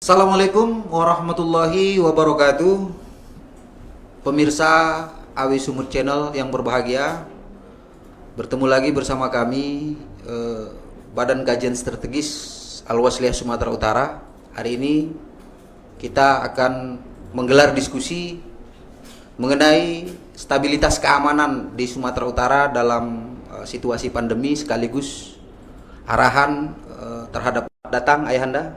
Assalamualaikum warahmatullahi wabarakatuh. Pemirsa Awi Sumut Channel yang berbahagia, bertemu lagi bersama kami Badan Kajian Strategis Al-Wasliyah Sumatera Utara. Hari ini kita akan menggelar diskusi mengenai stabilitas keamanan di Sumatera Utara dalam situasi pandemi, sekaligus arahan terhadap datang Ayahanda.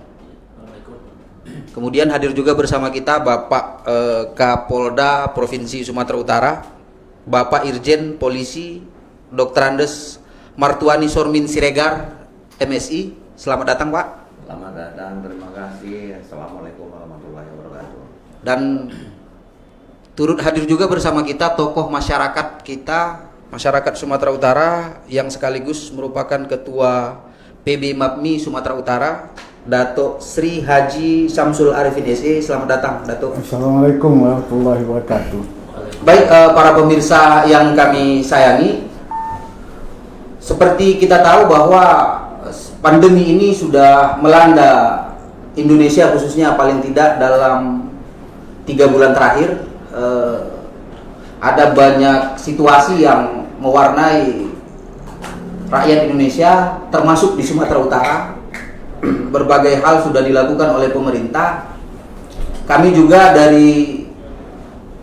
Kemudian hadir juga bersama kita Bapak Kapolda Provinsi Sumatera Utara, Bapak Irjen Polisi Dr. Andes Martuani Sormin Siregar, MSI. Selamat datang, Pak. Selamat datang, terima kasih. Assalamualaikum warahmatullahi wabarakatuh. Dan turut hadir juga bersama kita tokoh masyarakat kita, masyarakat Sumatera Utara, yang sekaligus merupakan Ketua PB MAPMI Sumatera Utara, Dato Sri Haji Samsul Arifin SE. Selamat datang, Dato. Assalamualaikum warahmatullahi wabarakatuh. Baik, para pemirsa yang kami sayangi, seperti kita tahu bahwa pandemi ini sudah melanda Indonesia, khususnya paling tidak dalam 3 bulan terakhir. Ada banyak situasi yang mewarnai rakyat Indonesia, termasuk di Sumatera Utara. Berbagai hal sudah dilakukan oleh pemerintah. Kami juga dari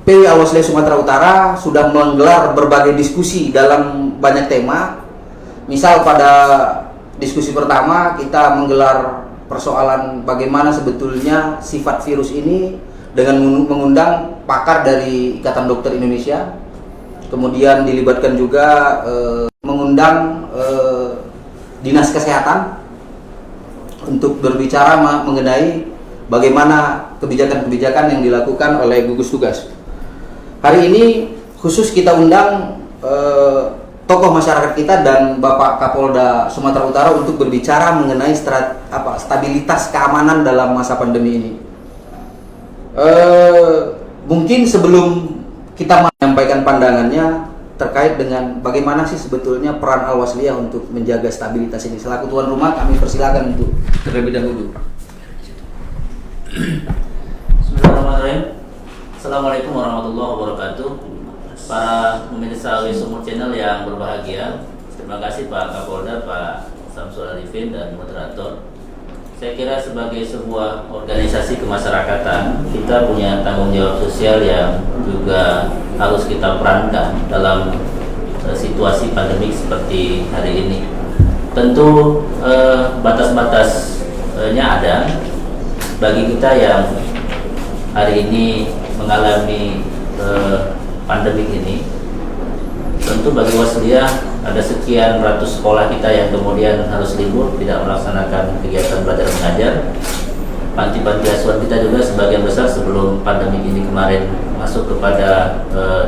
PW Al-Wasliyah Sumatera Utara sudah menggelar berbagai diskusi dalam banyak tema. Misal pada diskusi pertama kita menggelar persoalan bagaimana sebetulnya sifat virus ini dengan mengundang pakar dari Ikatan Dokter Indonesia. Kemudian dilibatkan juga mengundang Dinas Kesehatan untuk berbicara mengenai bagaimana kebijakan-kebijakan yang dilakukan oleh gugus tugas. Hari ini khusus kita undang tokoh masyarakat kita dan Bapak Kapolda Sumatera Utara untuk berbicara mengenai stabilitas keamanan dalam masa pandemi ini. Mungkin sebelum kita menyampaikan pandangannya terkait dengan bagaimana sih sebetulnya peran Al-Wasliyah untuk menjaga stabilitas ini, selaku tuan rumah kami persilakan untuk terlebih dahulu. Bismillahirrahmanirrahim. Assalamualaikum warahmatullahi wabarakatuh. Para pemirsa Awi Sumut Channel yang berbahagia, terima kasih Pak Kapolda, Pak Samsul Arifin, dan moderator. Saya kira sebagai sebuah organisasi kemasyarakatan, kita punya tanggung jawab sosial yang juga harus kita perankan dalam situasi pandemik seperti hari ini. Tentu batas-batasnya ada bagi kita yang hari ini mengalami pandemik ini. Tentu bagi Wasliyah ada sekian ratus sekolah kita yang kemudian harus libur, tidak melaksanakan kegiatan belajar mengajar. Panti-panti asuhan kita juga sebagian besar sebelum pandemi ini kemarin masuk kepada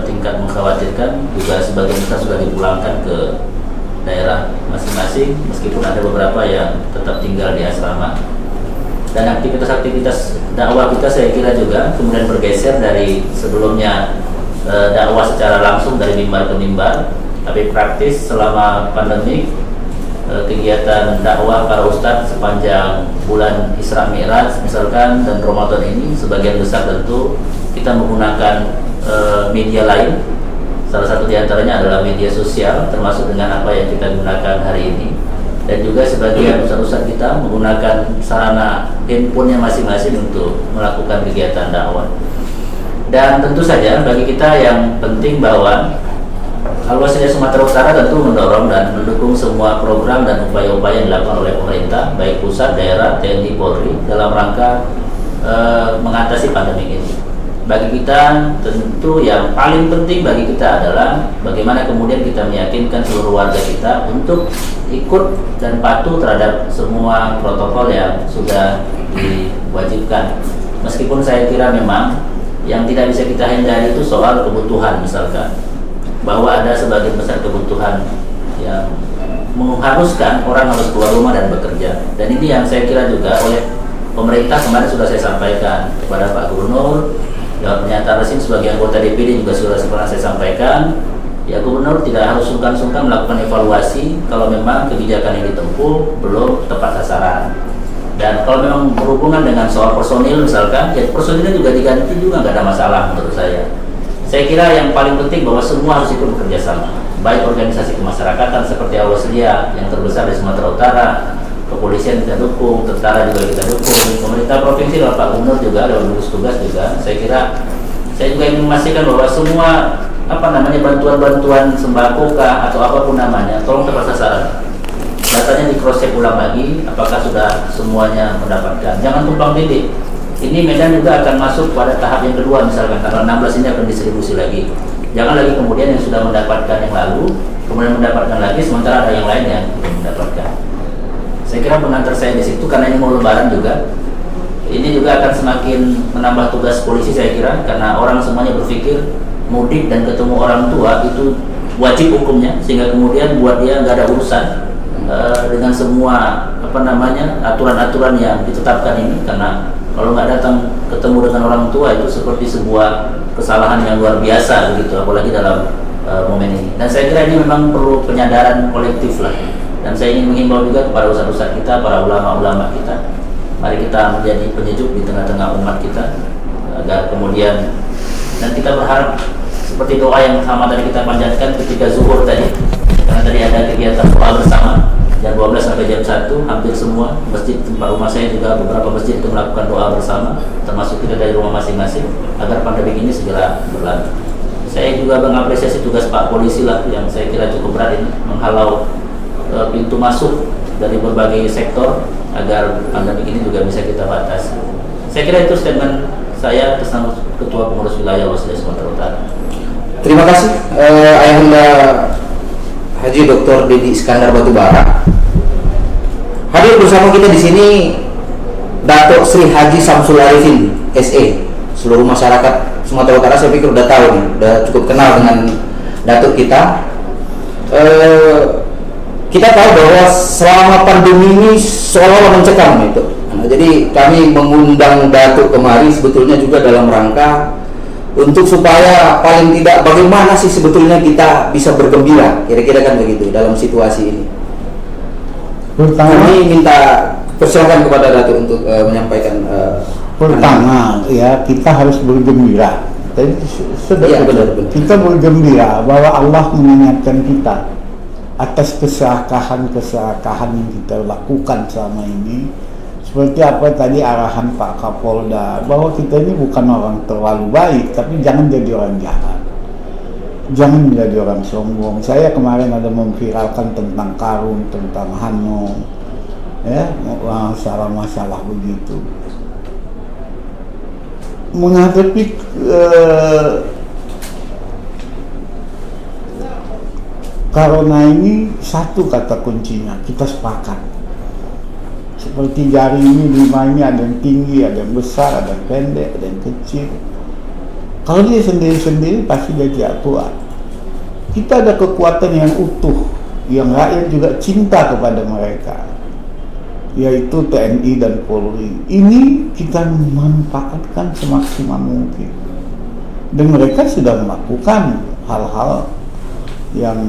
tingkat mengkhawatirkan, juga sebagian besar sudah dipulangkan ke daerah masing-masing, meskipun ada beberapa yang tetap tinggal di asrama. Dan aktivitas-aktivitas dakwah kita saya kira juga kemudian bergeser dari sebelumnya dakwah secara langsung dari mimbar ke mimbar, tapi praktis selama pandemi kegiatan dakwah para ustadz sepanjang bulan Isra Mi'raj misalkan dan Ramadan ini sebagian besar tentu kita menggunakan media lain. Salah satu diantaranya adalah media sosial, termasuk dengan apa yang kita gunakan hari ini. Dan juga sebagian ustadz-ustadz kita menggunakan sarana handphonenya masing-masing untuk melakukan kegiatan dakwah. Dan tentu saja bagi kita yang penting bahwa Al-Wasliyah Sumatera Utara tentu mendorong dan mendukung semua program dan upaya-upaya yang dilakukan oleh pemerintah, baik pusat, daerah, TNI, Polri, dalam rangka mengatasi pandemi ini. Bagi kita tentu yang paling penting bagi kita adalah bagaimana kemudian kita meyakinkan seluruh warga kita untuk ikut dan patuh terhadap semua protokol yang sudah diwajibkan. Meskipun saya kira memang yang tidak bisa kita hindari itu soal kebutuhan, misalkan bahwa ada sebagian besar kebutuhan yang mengharuskan orang harus keluar rumah dan bekerja. Dan ini yang saya kira juga oleh pemerintah kemarin sudah saya sampaikan kepada Pak Gubernur, dalam pernyataan resmi sebagai anggota DPD juga sudah pernah saya sampaikan. Ya, Gubernur tidak harus sungkan-sungkan melakukan evaluasi kalau memang kebijakan yang ditempuh belum tepat sasaran. Dan kalau memang berhubungan dengan soal personil misalkan, ya personilnya juga diganti juga nggak ada masalah menurut saya. Saya kira yang paling penting bahwa semua harus ikut bekerja sama, baik organisasi kemasyarakatan seperti Awaslia yang terbesar di Sumatera Utara, kepolisian kita dukung, tentara juga kita dukung, pemerintah provinsi lewat Pak Gubernur juga, lewat gugus tugas juga. Saya kira saya juga ingin memastikan bahwa semua bantuan-bantuan sembako kah atau apapun namanya, tolong tepat sasaran. Datanya di cross check ulang lagi, apakah sudah semuanya mendapatkan. Jangan tumpang tindih. Ini Medan juga akan masuk pada tahap yang kedua, misalkan tanggal 16 ini akan distribusi lagi. Jangan lagi kemudian yang sudah mendapatkan yang lalu, kemudian mendapatkan lagi, sementara ada yang lain yang belum mendapatkan. Saya kira pengantar saya di situ, karena ini mau lebaran juga, ini juga akan semakin menambah tugas polisi saya kira, karena orang semuanya berpikir mudik dan ketemu orang tua itu wajib hukumnya, sehingga kemudian buat dia nggak ada urusan dengan semua aturan-aturan yang ditetapkan ini, karena kalau nggak datang ketemu dengan orang tua itu seperti sebuah kesalahan yang luar biasa begitu, apalagi dalam momen ini. Dan saya kira ini memang perlu penyadaran kolektif lah. Dan saya ingin menghimbau juga kepada ustadz-ustadz kita, para ulama-ulama kita, mari kita menjadi penyejuk di tengah-tengah umat kita, agar kemudian, dan kita berharap seperti doa yang sama tadi kita panjatkan ketika zuhur tadi, karena tadi ada kegiatan doa bersama jam 12 sampai jam 1, hampir semua masjid tempat rumah saya juga beberapa masjid itu melakukan doa bersama, termasuk kita dari rumah masing-masing, agar pandemi ini segera berlalu. Saya juga mengapresiasi tugas Pak Polisi lah, yang saya kira cukup berat ini, menghalau pintu masuk dari berbagai sektor agar pandemi ini juga bisa kita batasi. Saya kira itu statement saya atas nama Ketua Pengurus Wilayah Awaslia Sumatera Utara. Terima kasih Ayahanda Haji Dr. Dedi Iskandar Batubara. Hadir bersama kita di sini Datuk Sri Haji Samsul Arifin SE. Seluruh masyarakat Sumatera Utara saya pikir udah tahu nih, udah cukup kenal dengan Datuk kita. Kita tahu bahwa selama pandemi ini seolah-olah mencekam itu. Nah, jadi kami mengundang Datuk kemari sebetulnya juga dalam rangka untuk supaya paling tidak bagaimana sih sebetulnya kita bisa bergembira, kira-kira kan begitu dalam situasi ini. Kami minta persilakan kepada Datuk untuk menyampaikan. Pertama, ya kita harus bergembira. Tadi sudah benar. Kita bergembira bahwa Allah mengingatkan kita atas keserakahan yang kita lakukan selama ini. Seperti apa tadi arahan Pak Kapolda, bahwa kita ini bukan orang terlalu baik, tapi jangan jadi orang jahat, jangan menjadi orang sombong. Saya kemarin ada memviralkan tentang Karung, tentang Hanung, ya, masalah-masalah begitu. Menghadapi Corona ini, satu kata kuncinya, kita sepakat. Seperti jari ini, 5 ini ada yang tinggi, ada yang besar, ada yang pendek, ada yang kecil. Kalau dia sendiri-sendiri pasti dia tidak kuat. Kita ada kekuatan yang utuh, yang rakyat juga cinta kepada mereka, yaitu TNI dan Polri. Ini kita manfaatkan semaksimal mungkin. Dan mereka sudah melakukan hal-hal yang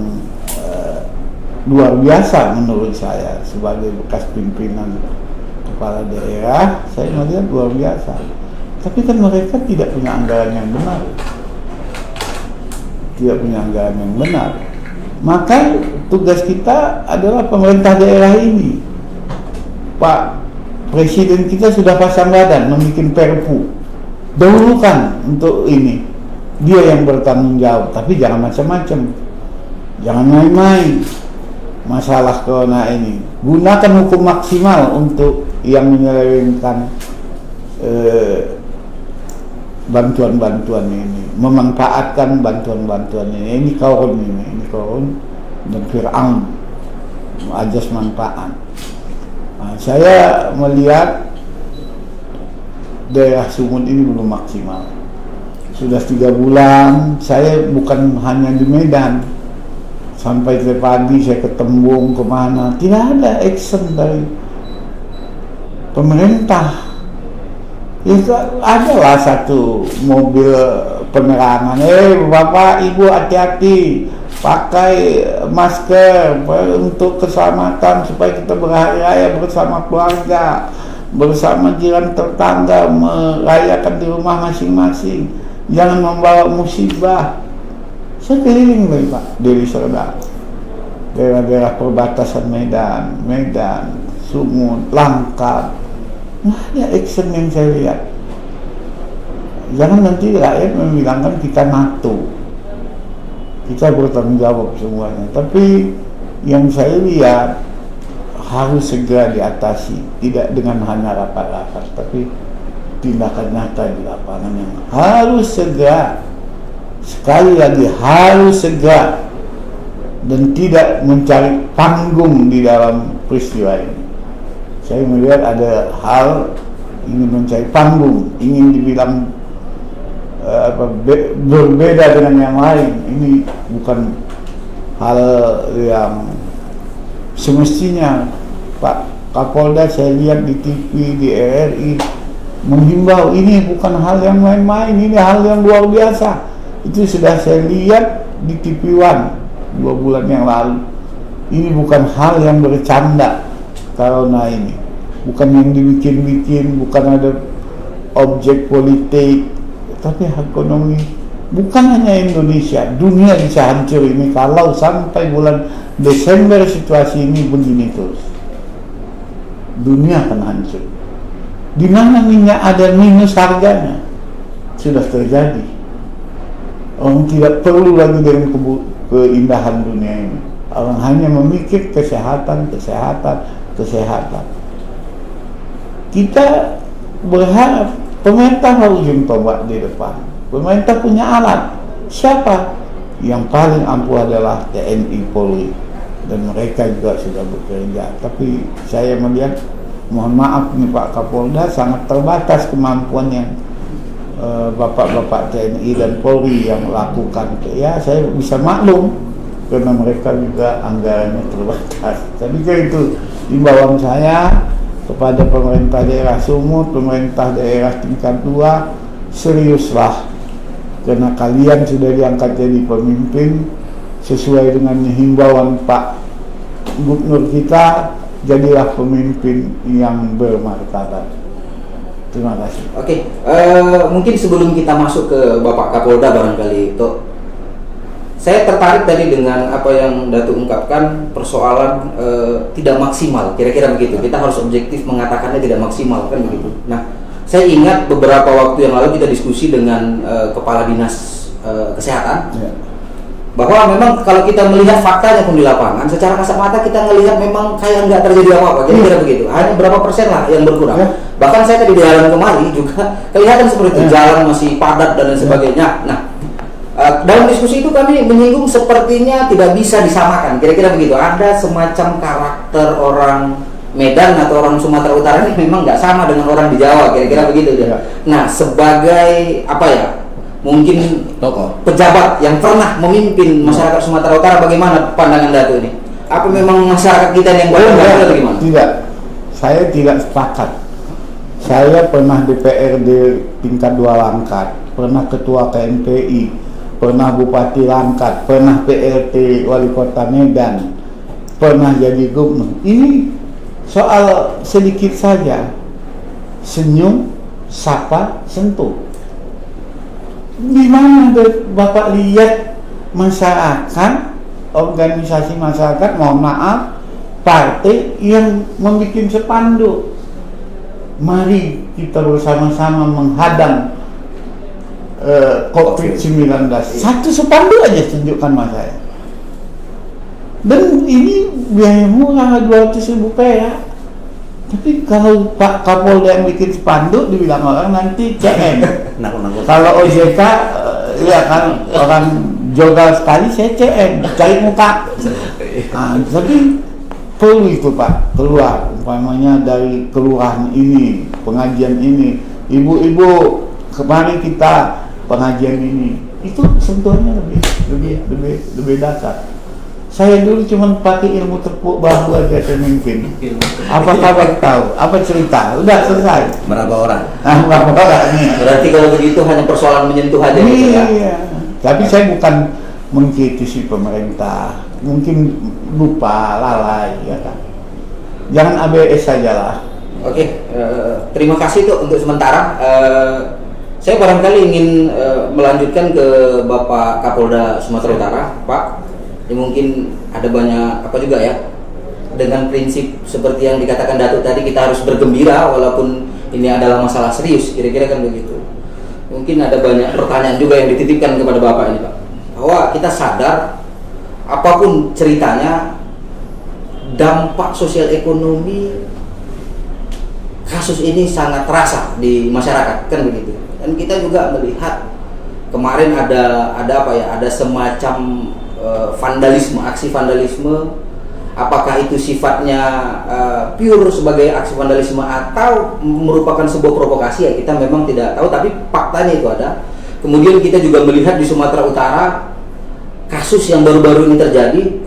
luar biasa menurut saya. Sebagai bekas pimpinan kepala daerah, saya melihat luar biasa. Tapi kan mereka tidak punya anggaran yang benar. Maka tugas kita adalah pemerintah daerah ini. Pak Presiden kita sudah pasang badan membuat perpu, dahulukan untuk ini, dia yang bertanggung jawab. Tapi jangan macam-macam, jangan main-main masalah corona ini. Gunakan hukum maksimal untuk yang menyelewengkan bantuan-bantuan ini, memanfaatkan bantuan-bantuan ini. Ini korun dan Fir'aun, ajas manfaat. Nah, saya melihat daerah Sumut ini belum maksimal. Sudah 3 bulan, saya bukan hanya di Medan, sampai pagi saya ke Tembung, kemana, tidak ada action dari pemerintah. Ya, adalah satu mobil penerangan, Bapak Ibu hati-hati, pakai masker untuk keselamatan supaya kita berhari raya bersama keluarga. bersama jiran tetangga merayakan di rumah masing-masing. Jangan membawa musibah. Saya keliling lagi Pak, Deli Serdang, daerah-daerah perbatasan Medan, Sumut, Langkat. Nah, ada action yang saya lihat. Jangan nanti rakyat membilangkan kita NATO, kita bertanggung jawab semuanya. Tapi yang saya lihat harus segera diatasi, tidak dengan hanya rapat-rapat, tapi tindakan nyata di lapangan yang harus segera. Sekali lagi harus segera, dan tidak mencari panggung di dalam peristiwa ini. Saya melihat ada hal ingin mencari panggung, ingin dibilang berbeda dengan yang lain. Ini bukan hal yang semestinya. Pak Kapolda saya lihat di TV, di RRI menghimbau, ini bukan hal yang main-main, ini hal yang luar biasa. Itu sudah saya lihat di TV One 2 bulan yang lalu. Ini bukan hal yang bercanda. Corona ini bukan yang dibikin-bikin, bukan ada objek politik, tapi ekonomi. Bukan hanya Indonesia, dunia bisa hancur ini kalau sampai bulan Desember situasi ini begini terus. Dunia akan hancur. Di mana minyak ada minus harganya sudah terjadi. Orang tidak perlu lagi dengan keindahan dunia ini. Orang hanya memikir kesehatan. Kita berharap pemerintah harus ujung tombak di depan. Pemerintah punya alat. Siapa? Yang paling ampuh adalah TNI Polri, dan mereka juga sudah bekerja. Tapi saya melihat, mohon maaf nih Pak Kapolda, sangat terbatas kemampuan yang Bapak-bapak TNI dan Polri yang lakukan. Ya, saya bisa maklum karena mereka juga anggarannya terbatas. Tapi itu imbauan saya kepada pemerintah daerah Sumut, pemerintah daerah tingkat 2, seriuslah, karena kalian sudah diangkat jadi pemimpin sesuai dengan himbauan Pak Gubernur kita. Jadilah pemimpin yang bermartabat. Terima kasih. Oke, mungkin sebelum kita masuk ke Bapak Kapolda barangkali, Tok, saya tertarik tadi dengan apa yang Datuk ungkapkan, persoalan tidak maksimal, kira-kira begitu. Kita harus objektif mengatakannya tidak maksimal, kan begitu. Nah, saya ingat beberapa waktu yang lalu kita diskusi dengan Kepala Dinas Kesehatan, bahwa memang kalau kita melihat faktanya pun di lapangan, secara kasat mata kita melihat memang kayak nggak terjadi apa-apa, kira-kira begitu. Hanya berapa persen lah yang berkurang. Bahkan saya tadi di jalan kemari juga kelihatan seperti itu, jalan masih padat dan lain sebagainya. Nah, dalam diskusi itu kami menyinggung sepertinya tidak bisa disamakan, kira-kira begitu. Ada semacam karakter orang Medan atau orang Sumatera Utara ini memang nggak sama dengan orang di Jawa, kira-kira begitu. Nah, sebagai apa ya? Mungkin tokoh pejabat yang pernah memimpin masyarakat Sumatera Utara, bagaimana pandangan Datuk ini? Apa memang masyarakat kita yang baik atau bagaimana? Tidak, saya tidak sepakat. Saya pernah DPRD tingkat 2 Langkat, pernah ketua KNPI, pernah Bupati Langkat, pernah PLT Wali Kota Medan, pernah jadi gubernur. Ini soal sedikit saja, senyum, sapa, sentuh. Di mana Bapak lihat masyarakat, organisasi masyarakat, mohon maaf, partai yang membuat spanduk, mari kita bersama-sama menghadang COVID-19. Satu spanduk aja tunjukkan mas saya. Dan ini biaya murah 200.000 perak. Tapi kalau Pak Kapolda yang bikin spanduk, dibilang orang nanti CM. Kalau OJK, ya kan orang jogal sekali, saya CM, cari muka. Nah, tapi perlu itu Pak, keluar, umpamanya dari kelurahan ini, pengajian ini, ibu-ibu, kemarin kita pengajian ini, itu sentuhannya lebih dasar. Saya dulu cuma pakai ilmu tepuk bahu aja pemimpin. Apa kabar tahu? Apa cerita? Udah selesai. Berapa orang? Berapa orang nih? Berarti kalau begitu hanya persoalan menyentuh aja gitu ya? Iya. Tapi saya bukan mengkritisi pemerintah. Mungkin lupa, lalai, ya kan. Jangan ABS saja lah. Oke, terima kasih tuh untuk sementara. Saya barangkali ingin melanjutkan ke Bapak Kapolda Sumatera Utara, Pak. Ini mungkin ada banyak apa juga ya. Dengan prinsip seperti yang dikatakan Datuk tadi, kita harus bergembira walaupun ini adalah masalah serius, kira-kira kan begitu. Mungkin ada banyak pertanyaan juga yang dititipkan kepada Bapak ini, Pak. Bahwa kita sadar apapun ceritanya, dampak sosial ekonomi kasus ini sangat terasa di masyarakat, kan begitu. Dan kita juga melihat kemarin ada apa ya, ada semacam vandalisme, aksi vandalisme. Apakah itu sifatnya pure sebagai aksi vandalisme atau merupakan sebuah provokasi, ya kita memang tidak tahu, tapi faktanya itu ada. Kemudian kita juga melihat di Sumatera Utara kasus yang baru-baru ini terjadi,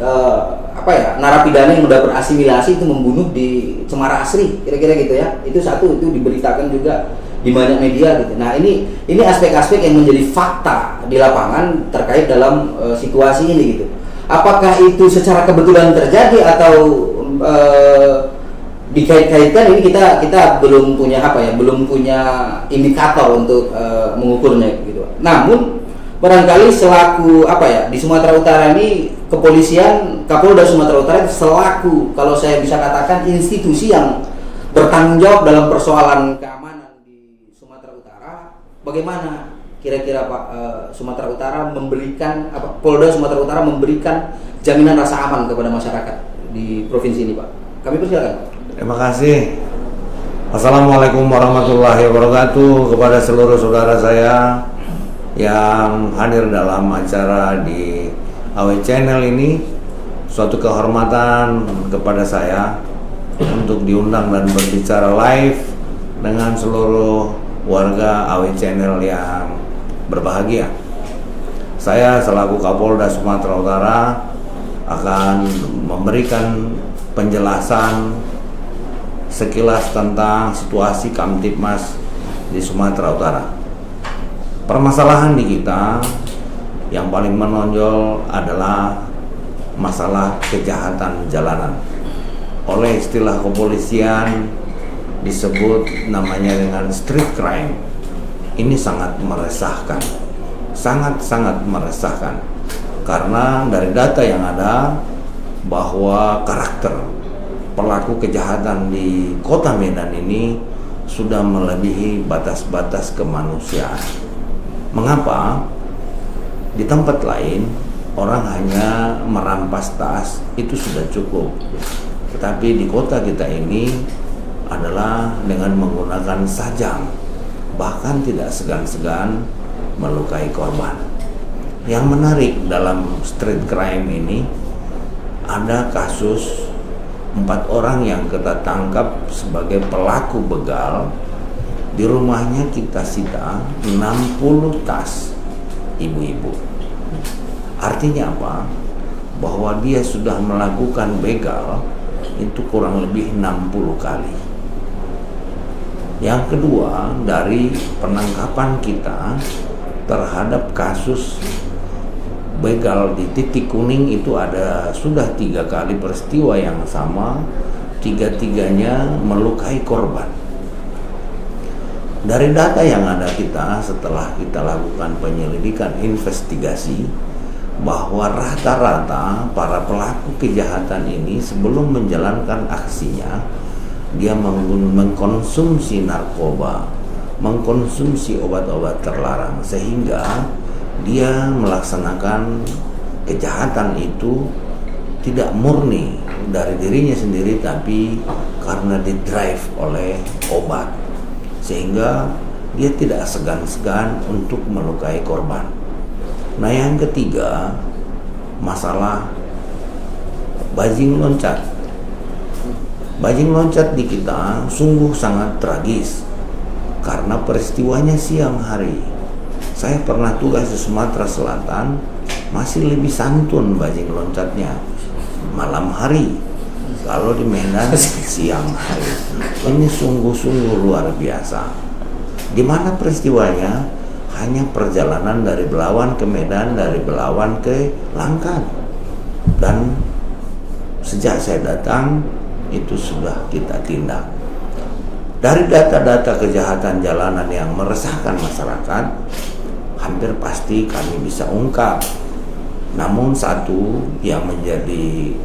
narapidana yang sudah berasimilasi itu membunuh di Cemara Asri, kira-kira gitu ya. Itu satu, itu diberitakan juga di banyak media gitu. Nah, ini aspek-aspek yang menjadi fakta di lapangan terkait dalam situasi ini gitu. Apakah itu secara kebetulan terjadi atau dikait-kaitkan, ini kita belum punya belum punya indikator untuk mengukurnya gitu. Namun barangkali selaku di Sumatera Utara ini, kepolisian, Kapolda Sumatera Utara selaku, kalau saya bisa katakan, institusi yang bertanggung jawab dalam persoalan keamanan di Sumatera Utara, bagaimana kira-kira Pak Sumatera Utara memberikan, Polda Sumatera Utara memberikan jaminan rasa aman kepada masyarakat di provinsi ini, Pak? Kami persilakan. Terima kasih. Assalamualaikum warahmatullahi wabarakatuh kepada seluruh saudara saya yang hadir dalam acara di AW Channel ini. Suatu kehormatan kepada saya untuk diundang dan berbicara live dengan seluruh warga AW Channel yang berbahagia. Saya selaku Kapolda Sumatera Utara akan memberikan penjelasan sekilas tentang situasi Kamtibmas di Sumatera Utara. Permasalahan di kita yang paling menonjol adalah masalah kejahatan jalanan. Oleh istilah kepolisian disebut namanya dengan street crime. Ini sangat meresahkan, sangat meresahkan, karena dari data yang ada bahwa karakter pelaku kejahatan di kota Medan ini sudah melebihi batas-batas kemanusiaan. Mengapa? Di tempat lain orang hanya merampas tas itu sudah cukup, tetapi di kota kita ini adalah dengan menggunakan sajam, bahkan tidak segan-segan melukai korban. Yang menarik dalam street crime ini, ada kasus 4 orang yang kita tangkap sebagai pelaku begal. Di rumahnya kita sita 60 tas ibu-ibu. Artinya apa? Bahwa dia sudah melakukan begal itu kurang lebih 60 kali. Yang kedua, dari penangkapan kita terhadap kasus begal di titik kuning itu ada sudah 3 kali peristiwa yang sama, 3-tiganya melukai korban. Dari data yang ada kita setelah kita lakukan penyelidikan investigasi, bahwa rata-rata para pelaku kejahatan ini sebelum menjalankan aksinya, dia mengkonsumsi narkoba, mengkonsumsi obat-obat terlarang, sehingga dia melaksanakan kejahatan itu tidak murni dari dirinya sendiri, tapi karena didrive oleh obat, sehingga dia tidak segan-segan untuk melukai korban. Nah, yang ketiga, masalah bajing loncat. Bajing loncat di kita sungguh sangat tragis karena peristiwanya siang hari. Saya pernah tugas di Sumatera Selatan, masih lebih santun bajing loncatnya malam hari. Kalau di Medan siang hari. Ini sungguh-sungguh luar biasa. Di mana peristiwanya? Hanya perjalanan dari Belawan ke Medan, dari Belawan ke Langkat. Dan sejak saya datang itu sudah kita tindak. Dari data-data kejahatan jalanan yang meresahkan masyarakat, hampir pasti kami bisa ungkap. Namun satu yang menjadi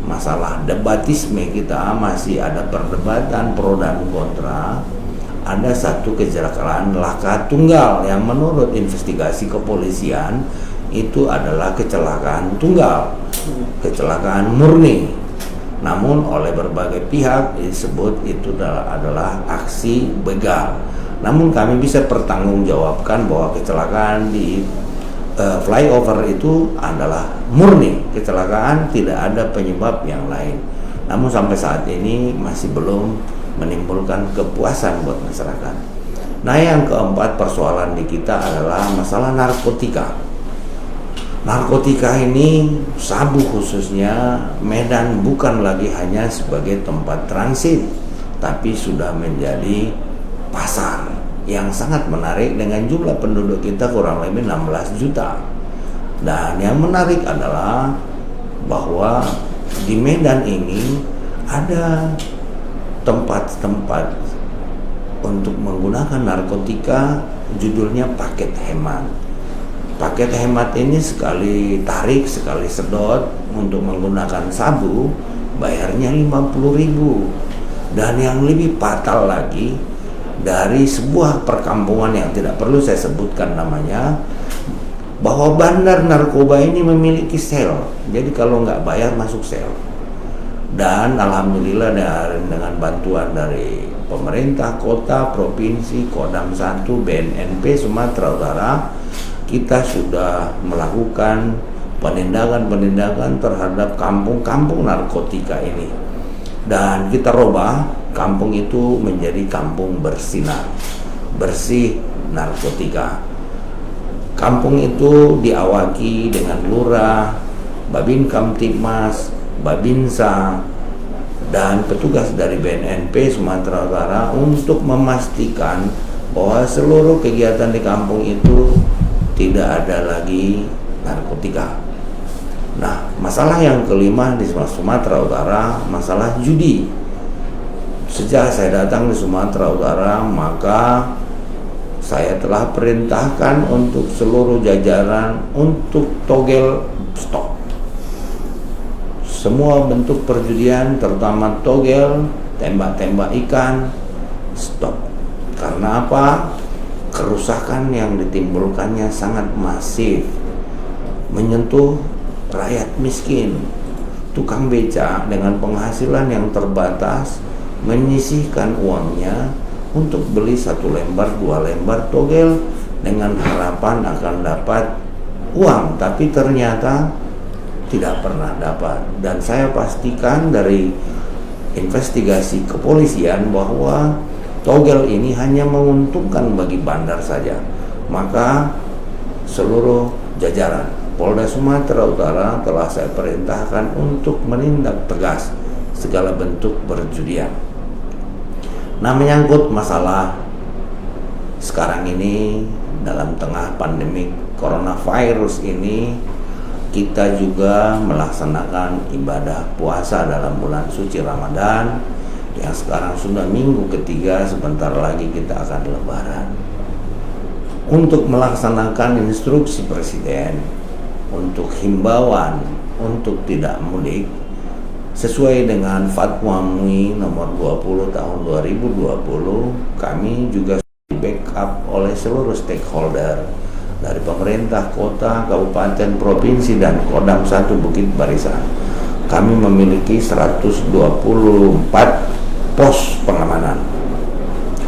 masalah debatisme kita, masih ada perdebatan pro dan kontra. Ada satu kecelakaan laka tunggal yang menurut investigasi kepolisian itu adalah kecelakaan tunggal, kecelakaan murni. Namun oleh berbagai pihak disebut itu adalah aksi begal. Namun kami bisa pertanggungjawabkan bahwa kecelakaan di flyover itu adalah murni kecelakaan, tidak ada penyebab yang lain. Namun sampai saat ini masih belum menimbulkan kepuasan buat masyarakat. Nah, yang keempat persoalan di kita adalah masalah narkotika. Narkotika ini, sabu khususnya, Medan bukan lagi hanya sebagai tempat transit, tapi sudah menjadi pasar yang sangat menarik dengan jumlah penduduk kita kurang lebih 16 juta. Dan yang menarik adalah bahwa di Medan ini ada tempat-tempat untuk menggunakan narkotika, judulnya paket hemat. Paket hemat ini sekali tarik, sekali sedot untuk menggunakan sabu, bayarnya 50.000. Dan yang lebih fatal lagi, dari sebuah perkampungan yang tidak perlu saya sebutkan namanya, bahwa bandar narkoba ini memiliki sel. Jadi kalau nggak bayar masuk sel. Dan alhamdulillah dengan bantuan dari pemerintah kota, provinsi, Kodam 1, BNNP Sumatera Utara, kita sudah melakukan penindakan terhadap kampung-kampung narkotika ini. Dan kita robah kampung itu menjadi kampung bersinar, bersih narkotika. Kampung itu diawaki dengan lurah, Babin Kamtibmas, Babinsa, dan petugas dari BNNP Sumatera Utara untuk memastikan bahwa seluruh kegiatan di kampung itu tidak ada lagi narkotika. Nah, masalah yang kelima di Sumatera Utara, masalah judi. Sejak saya datang di Sumatera Utara, maka saya telah perintahkan untuk seluruh jajaran untuk togel stop. Semua bentuk perjudian, terutama togel, tembak-tembak ikan, stop. Karena apa? Kerusakan yang ditimbulkannya sangat masif, menyentuh rakyat miskin. Tukang beca dengan penghasilan yang terbatas menyisihkan uangnya untuk beli 1 lembar, 2 lembar togel dengan harapan akan dapat uang, tapi ternyata tidak pernah dapat. Dan saya pastikan dari investigasi kepolisian bahwa togel ini hanya menguntungkan bagi bandar saja. Maka seluruh jajaran Polda Sumatera Utara telah saya perintahkan untuk menindak tegas segala bentuk perjudian. Nah, menyangkut masalah sekarang ini dalam tengah pandemi coronavirus ini, kita juga melaksanakan ibadah puasa dalam bulan suci Ramadan yang sekarang sudah minggu ketiga, sebentar lagi kita akan lebaran. Untuk melaksanakan instruksi Presiden untuk himbauan untuk tidak mudik sesuai dengan Fatwa MUI nomor 20 tahun 2020, kami juga di backup oleh seluruh stakeholder dari pemerintah kota, kabupaten, provinsi, dan Kodam 1 Bukit Barisan. Kami memiliki 124 pos pengamanan.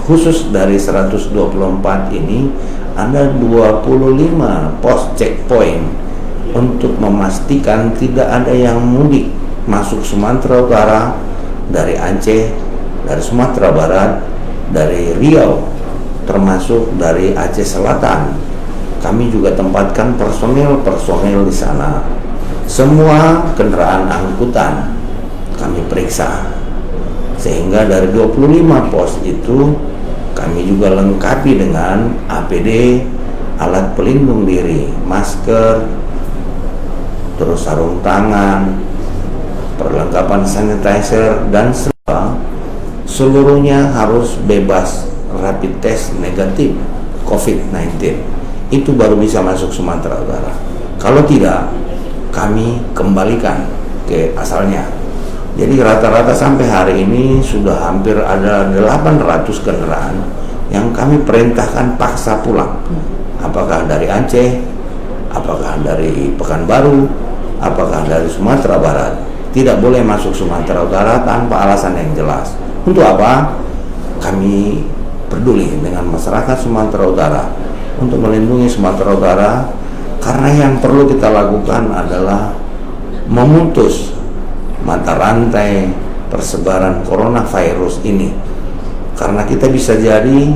Khusus dari 124 ini ada 25 pos checkpoint untuk memastikan tidak ada yang mudik masuk Sumatera Utara dari Aceh, dari Sumatera Barat, dari Riau, termasuk dari Aceh Selatan. Kami juga tempatkan personil di sana. Semua kendaraan angkutan kami periksa. Sehingga dari 25 pos itu kami juga lengkapi dengan APD, alat pelindung diri, masker, terus sarung tangan, perlengkapan sanitizer, dan serta seluruhnya harus bebas rapid test negatif COVID-19. Itu baru bisa masuk Sumatera Utara. Kalau tidak, kami kembalikan ke asalnya. Jadi rata-rata sampai hari ini sudah hampir ada 800 kendaraan yang kami perintahkan paksa pulang. Apakah dari Aceh, apakah dari Pekanbaru, apakah dari Sumatera Barat. Tidak boleh masuk Sumatera Utara tanpa alasan yang jelas. Untuk apa? Kami peduli dengan masyarakat Sumatera Utara untuk melindungi Sumatera Utara, karena yang perlu kita lakukan adalah memutus mata rantai persebaran coronavirus ini. Karena kita bisa jadi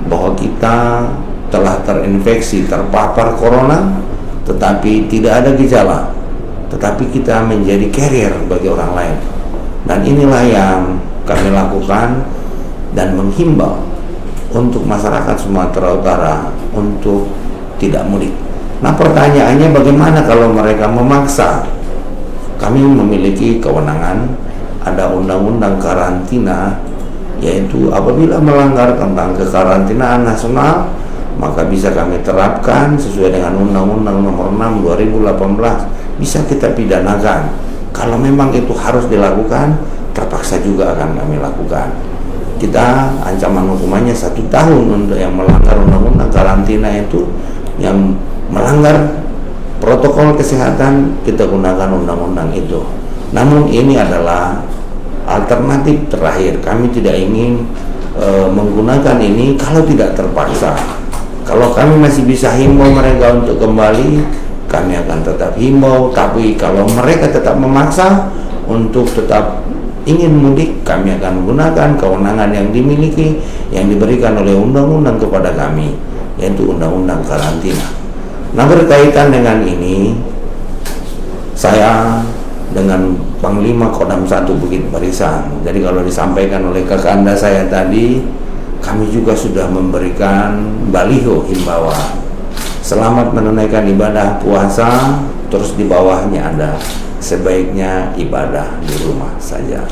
bahwa kita telah terinfeksi, terpapar corona, tetapi tidak ada gejala, tetapi kita menjadi carrier bagi orang lain. Dan inilah yang kami lakukan dan menghimbau untuk masyarakat Sumatera Utara untuk tidak mudik. Nah, pertanyaannya bagaimana kalau mereka memaksa? Kami memiliki kewenangan, ada undang-undang karantina, yaitu apabila melanggar tentang kekarantinaan nasional, maka bisa kami terapkan sesuai dengan Undang-Undang Nomor 6 2018, bisa kita pidanakan. Kalau memang itu harus dilakukan, terpaksa juga akan kami lakukan. Kita ancaman hukumannya 1 tahun untuk yang melanggar undang-undang karantina itu, yang melanggar protokol kesehatan, kita gunakan undang-undang itu. Namun ini adalah alternatif terakhir. Kami tidak ingin menggunakan ini kalau tidak terpaksa. Kalau kami masih bisa himbau mereka untuk kembali, kami akan tetap himbau. Tapi kalau mereka tetap memaksa untuk tetap ingin mudik, kami akan menggunakan kewenangan yang dimiliki, yang diberikan oleh undang-undang kepada kami, yaitu undang-undang karantina. Nah, berkaitan dengan ini, saya dengan Panglima Kodam 1 Bukit Barisan, jadi kalau disampaikan oleh kakanda saya tadi, kami juga sudah memberikan baliho himbauan selamat menunaikan ibadah puasa, terus di bawahnya ada sebaiknya ibadah di rumah saja.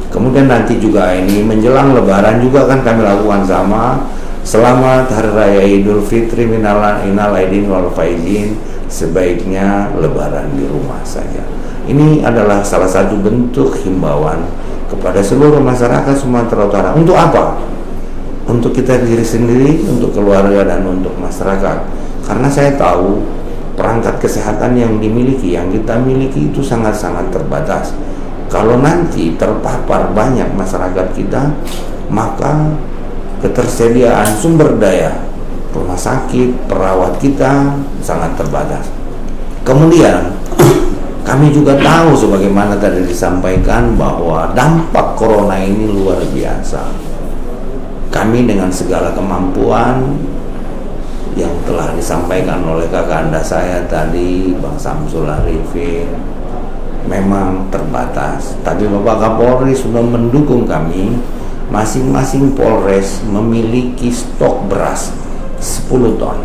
Kemudian nanti juga ini menjelang lebaran juga kan kami lakukan sama, selamat Hari Raya Idul Fitri minal aidin wal faizin, sebaiknya lebaran di rumah saja. Ini adalah salah satu bentuk himbauan kepada seluruh masyarakat Sumatera Utara. Untuk apa? Untuk kita diri sendiri, untuk keluarga, dan untuk masyarakat. Karena saya tahu perangkat kesehatan yang dimiliki, yang kita miliki itu sangat-sangat terbatas. Kalau nanti terpapar banyak masyarakat kita, maka ketersediaan sumber daya rumah sakit, perawat kita sangat terbatas. Kemudian kami juga tahu sebagaimana tadi disampaikan bahwa dampak corona ini luar biasa. Kami dengan segala kemampuan yang telah disampaikan oleh kakanda saya tadi, Bang Samsul Arifin, memang terbatas. Tapi Bapak Kapolri sudah mendukung kami. Masing-masing Polres memiliki stok beras 10 ton,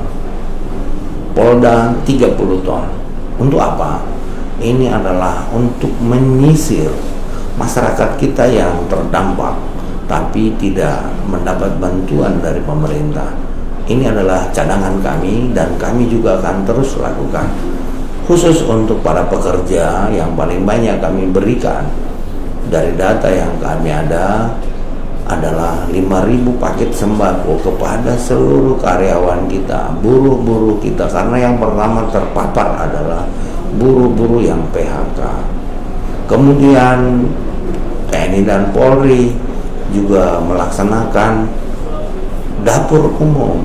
Polda 30 ton. Untuk apa? Ini adalah untuk menyisir masyarakat kita yang terdampak tapi tidak mendapat bantuan dari pemerintah. Ini adalah cadangan kami dan kami juga akan terus lakukan. Khusus untuk para pekerja yang paling banyak kami berikan, dari data yang kami ada adalah 5.000 paket sembako kepada seluruh karyawan kita, buruh-buruh kita, karena yang pertama terpapar adalah buruh-buruh yang PHK. Kemudian TNI dan Polri juga melaksanakan dapur umum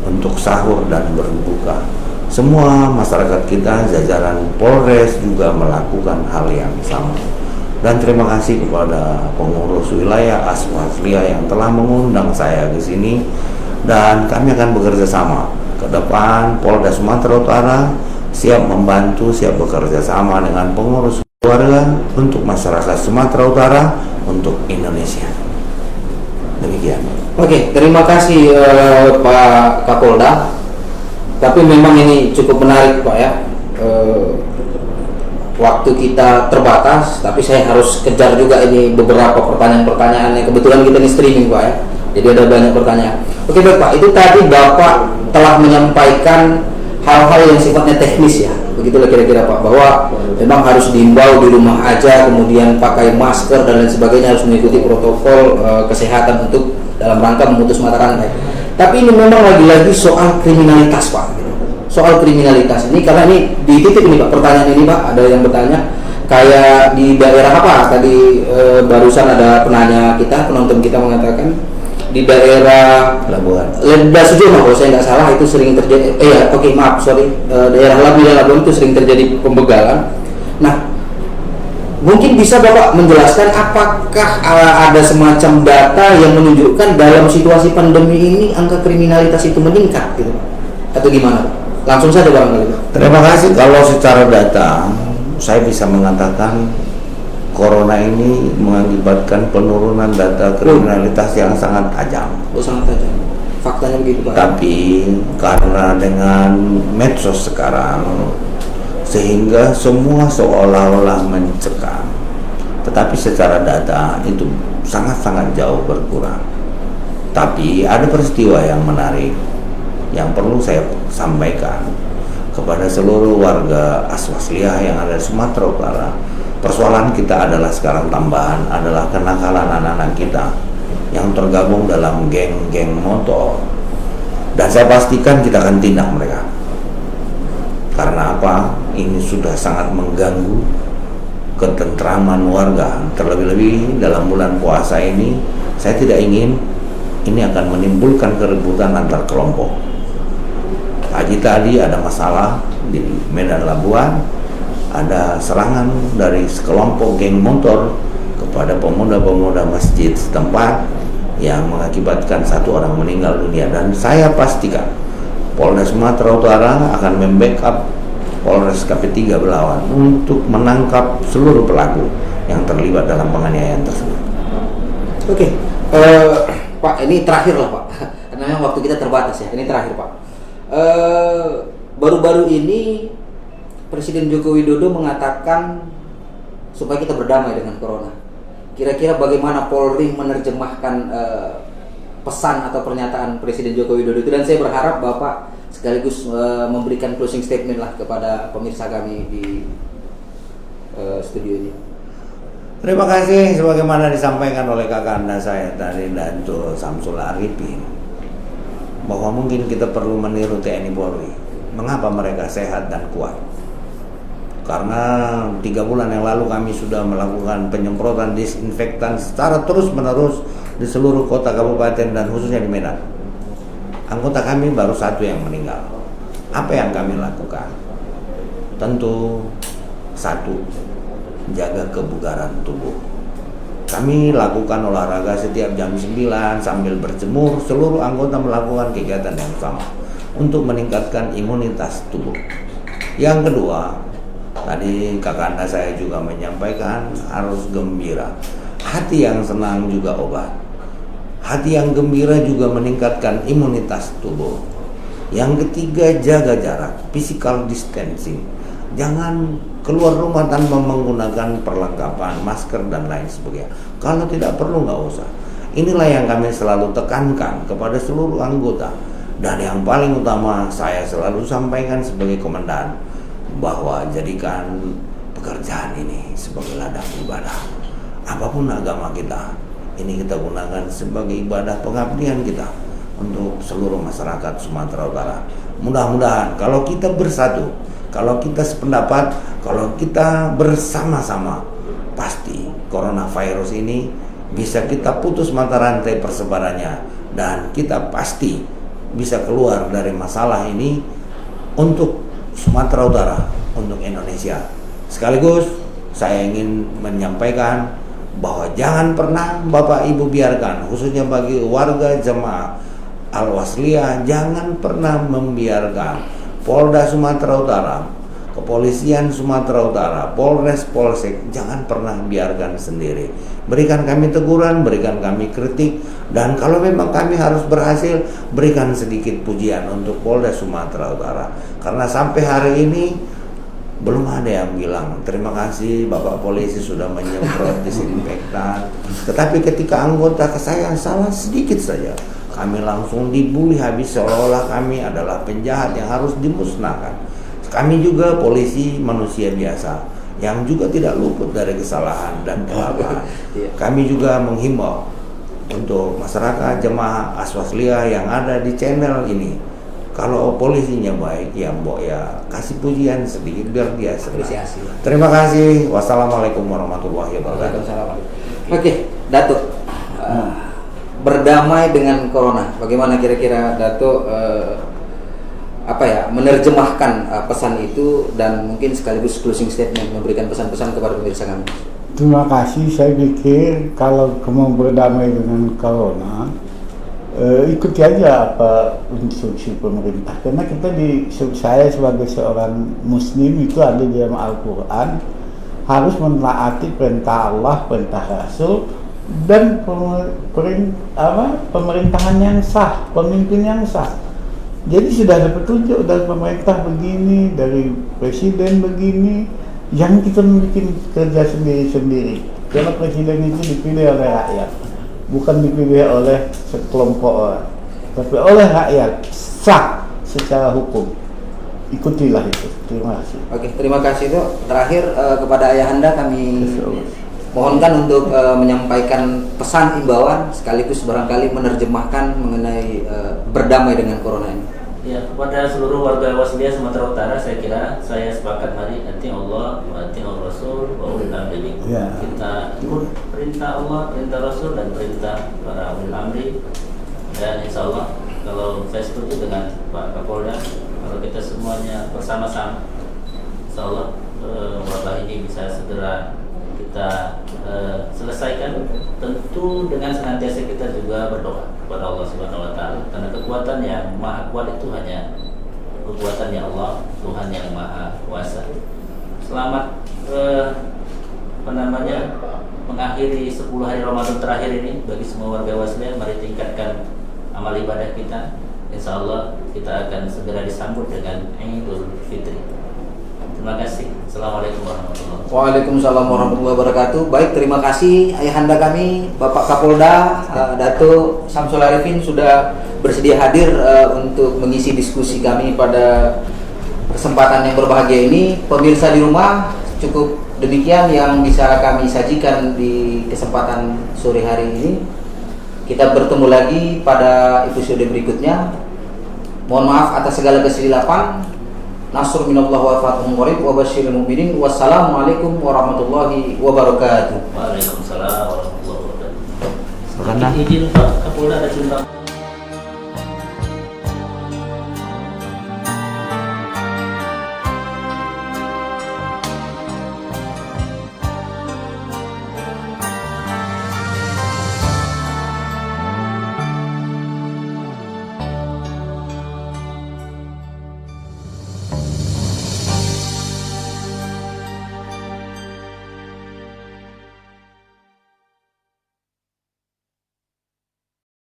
untuk sahur dan berbuka. Semua masyarakat kita, jajaran Polres juga melakukan hal yang sama. Dan terima kasih kepada pengurus wilayah Aswaslia yang telah mengundang saya ke sini, dan kami akan bekerja sama ke depan. Polda Sumatera Utara siap membantu, siap bekerja sama dengan pengurus keluarga untuk masyarakat Sumatera Utara, untuk Indonesia. Demikian. Oke, terima kasih Pak Kapolda. Tapi memang ini cukup menarik Pak ya. waktu kita terbatas, tapi saya harus kejar juga ini beberapa pertanyaan-pertanyaan yang kebetulan kita ini streaming Pak ya. Jadi ada banyak pertanyaan. Oke baik Pak, itu tadi Bapak telah menyampaikan hal-hal yang sifatnya teknis ya, begitulah kira-kira Pak, bahwa memang harus diimbau di rumah aja, kemudian pakai masker dan lain sebagainya, harus mengikuti protokol kesehatan untuk dalam rangka memutus mata rantai. Tapi ini memang lagi-lagi soal kriminalitas Pak, soal kriminalitas ini, karena ini dititip ini Pak, pertanyaan ini Pak, ada yang bertanya kayak di daerah apa tadi, barusan ada penonton kita mengatakan di daerah Labuan. Lenda Sujono kalau saya nggak salah itu sering terjadi daerah Labuan itu sering terjadi pembegalan. Nah, mungkin bisa Bapak menjelaskan apakah ada semacam data yang menunjukkan dalam situasi pandemi ini angka kriminalitas itu meningkat gitu atau gimana? Langsung saja barangkali Pak. Terima kasih. Kalau secara data saya bisa mengatakan Corona ini mengakibatkan penurunan data kriminalitas yang sangat tajam. Oh, sangat tajam. Faktanya begitu Pak. Tapi karena dengan medsos sekarang sehingga semua seolah-olah mencekam. Tetapi secara data itu sangat-sangat jauh berkurang. Tapi ada peristiwa yang menarik yang perlu saya sampaikan kepada seluruh warga Aswasliyah yang ada di Sumatera Utara. Persoalan kita adalah sekarang tambahan adalah kenakalan anak-anak kita yang tergabung dalam geng-geng motor, dan saya pastikan kita akan tindak mereka. Karena apa? Ini sudah sangat mengganggu ketentraman warga. Terlebih-lebih dalam bulan puasa ini, saya tidak ingin ini akan menimbulkan keributan antar kelompok. Pagi tadi ada masalah di Medan Labuan, ada serangan dari sekelompok geng motor kepada pemuda-pemuda masjid setempat yang mengakibatkan satu orang meninggal dunia, dan saya pastikan Polres Sumatera Utara akan membackup Polres KP3 Belawan untuk menangkap seluruh pelaku yang terlibat dalam penganiayaan tersebut. Oke, Pak, ini terakhir lah Pak, karena memang waktu kita terbatas ya. Ini terakhir Pak. Baru-baru ini Presiden Joko Widodo mengatakan supaya kita berdamai dengan corona. Kira-kira bagaimana Polri menerjemahkan pesan atau pernyataan Presiden Joko Widodo itu, dan saya berharap Bapak sekaligus memberikan closing statement lah kepada pemirsa kami di studio ini. Terima kasih. Sebagaimana disampaikan oleh kakanda saya tadi, Dato' Samsul Arifin, bahwa mungkin kita perlu meniru TNI Polri. Mengapa mereka sehat dan kuat? Karena 3 bulan yang lalu kami sudah melakukan penyemprotan disinfektan secara terus-menerus di seluruh kota, kabupaten, dan khususnya di Medan. Anggota kami baru 1 yang meninggal. Apa yang kami lakukan? Tentu 1, jaga kebugaran tubuh. Kami lakukan olahraga setiap jam 9 sambil berjemur. Seluruh anggota melakukan kegiatan yang sama untuk meningkatkan imunitas tubuh. Yang kedua, tadi kakanda saya juga menyampaikan harus gembira. Hati yang senang juga obat. Hati yang gembira juga meningkatkan imunitas tubuh. Yang ketiga, jaga jarak, physical distancing. Jangan keluar rumah tanpa menggunakan perlengkapan, masker, dan lain sebagainya. Kalau tidak perlu, nggak usah. Inilah yang kami selalu tekankan kepada seluruh anggota. Dan yang paling utama, saya selalu sampaikan sebagai komandan, bahwa jadikan pekerjaan ini sebagai ladang ibadah. Apapun agama kita, ini kita gunakan sebagai ibadah pengabdian kita untuk seluruh masyarakat Sumatera Utara. Mudah-mudahan kalau kita bersatu, kalau kita sependapat, kalau kita bersama-sama, pasti coronavirus ini bisa kita putus mata rantai persebarannya, dan kita pasti bisa keluar dari masalah ini untuk Sumatera Utara, untuk Indonesia. Sekaligus saya ingin menyampaikan bahwa jangan pernah Bapak Ibu biarkan, khususnya bagi warga jemaah Al-Wasliyah, jangan pernah membiarkan Polda Sumatera Utara, Kepolisian Sumatera Utara, Polres, Polsek, jangan pernah biarkan sendiri. Berikan kami teguran, berikan kami kritik, dan kalau memang kami harus berhasil, berikan sedikit pujian untuk Polda Sumatera Utara. Karena sampai hari ini belum ada yang bilang terima kasih Bapak polisi sudah menyemprot disinfektan. Tetapi ketika anggota kesayangan salah sedikit saja, kami langsung dibully habis, seolah-olah kami adalah penjahat yang harus dimusnahkan. Kami juga polisi manusia biasa yang juga tidak luput dari kesalahan dan kelelahan. Kami juga menghimbau untuk masyarakat jemaah Aswasliyah yang ada di channel ini, kalau polisinya baik, ya mbok ya kasih pujian sedikit biar dia senang. Apresiasi. Terima kasih. Wassalamualaikum warahmatullahi wabarakatuh. Oke, Datuk, berdamai dengan corona. Bagaimana kira-kira Datuk menerjemahkan pesan itu, dan mungkin sekaligus closing statement, memberikan pesan-pesan kepada pemirsa kami. Terima kasih. Saya pikir kalau mau berdamai dengan corona, ikuti aja apa instruksi pemerintah. Karena saya sebagai seorang Muslim itu ada di dalam Al-Quran, harus menaati perintah Allah, perintah Rasul, dan pemerintahan yang sah, pemimpin yang sah. Jadi sudah ada petunjuk dari pemerintah begini, dari presiden begini, yang kita bikin kerja sendiri-sendiri. Karena presiden itu dipilih oleh rakyat, bukan dipilih oleh sekelompok orang, tapi oleh rakyat, sah secara hukum. Ikutilah itu. Terima kasih. Oke, terima kasih Dok. Terakhir kepada Ayahanda kami mohonkan untuk menyampaikan pesan imbauan sekaligus barangkali menerjemahkan mengenai berdamai dengan corona ini. Ya, kepada seluruh warga Wasliyah Sumatera Utara, saya kira saya sepakat, mari ati Allah wa ati Rasul wa ulil amri minkum. Kita ikut perintah Allah, perintah Rasul, dan perintah para ulil amri. Dan insya Allah, kalau saya setuju dengan Pak Kapolda, kalau kita semuanya bersama-sama, insya Allah wabah ini bisa segera kita selesaikan. Tentu dengan senantiasa kita juga berdoa kepada Allah Subhanahu wa taala, karena kekuatan yang maha kuat itu hanya kekuatannya Allah, Tuhan yang maha kuasa. Selamat mengakhiri 10 hari Ramadan terakhir ini bagi semua warga Wasliyah. Mari tingkatkan amal ibadah kita. Insya Allah kita akan segera disambut dengan Idul Fitri. Terima kasih. Assalamualaikum warahmatullahi wabarakatuh. Waalaikumsalam warahmatullahi wabarakatuh. Baik, terima kasih Ayahanda kami, Bapak Kapolda, Datuk Samsul Arifin sudah bersedia hadir untuk mengisi diskusi kami pada kesempatan yang berbahagia ini. Pemirsa di rumah, cukup demikian yang bisa kami sajikan di kesempatan sore hari ini. Kita bertemu lagi pada episode berikutnya. Mohon maaf atas segala kesilapan. Nasrul minallah wa fathun qarib wa basyiril mu'minin. Wassalamualaikum warahmatullahi wabarakatuh. Waalaikumsalam warahmatullahi wabarakatuh. Izin Pak Kapolda ada cerita.